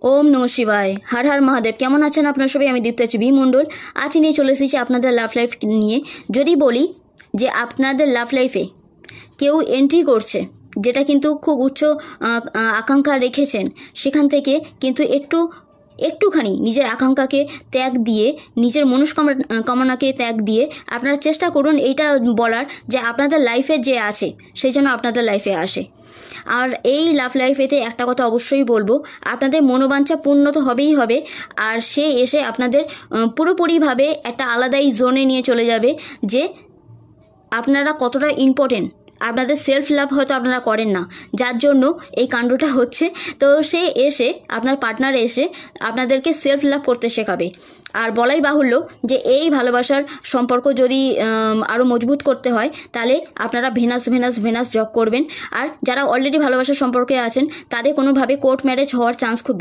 ওম নমঃ শিবায়। হর হর মহাদেব। কেমন আছেন আপনারা সবাই? আমি দীপ্তা বি মণ্ডল। আজ নিয়ে চলে এসেছি আপনাদের লাভ লাইফ নিয়ে। যদি বলি যে আপনাদের লাভ লাইফে কেউ এন্ট্রি করছে, যেটা কিন্তু খুব উচ্চ আকাঙ্ক্ষা রেখেছেন, সেখান থেকে কিন্তু একটুখানি নিজের আকাঙ্ক্ষাকে ত্যাগ দিয়ে, নিজের কামনাকে ত্যাগ দিয়ে আপনারা চেষ্টা করুন এইটা বলার যে আপনাদের লাইফে যে আছে সেই জন্য আপনাদের লাইফে আসে। আর এই লাভ লাইফেতে একটা কথা অবশ্যই বলবো, আপনাদের মনোবাঞ্ছা পূর্ণ তো হবেই হবে, আর সে এসে আপনাদের পুরোপুরিভাবে একটা আলাদাই জোনে নিয়ে চলে যাবে যে আপনারা কতটা ইম্পর্টেন্ট। আপনাদের সেলফ লাভ হয়তো আপনারা করেন না, যার জন্য এই কাণ্ডটা হচ্ছে। তো সে এসে, আপনার পার্টনার এসে আপনাদেরকে সেলফ লাভ করতে শেখাবে। আর বলাই বাহুল্য যে এই ভালোবাসার সম্পর্ক যদি আরও মজবুত করতে হয়, তাহলে আপনারা ভেনাস জব করবেন। আর যারা অলরেডি ভালোবাসার সম্পর্কে আছেন, তাদের কোনোভাবে কোর্ট ম্যারেজ হওয়ার চান্স খুব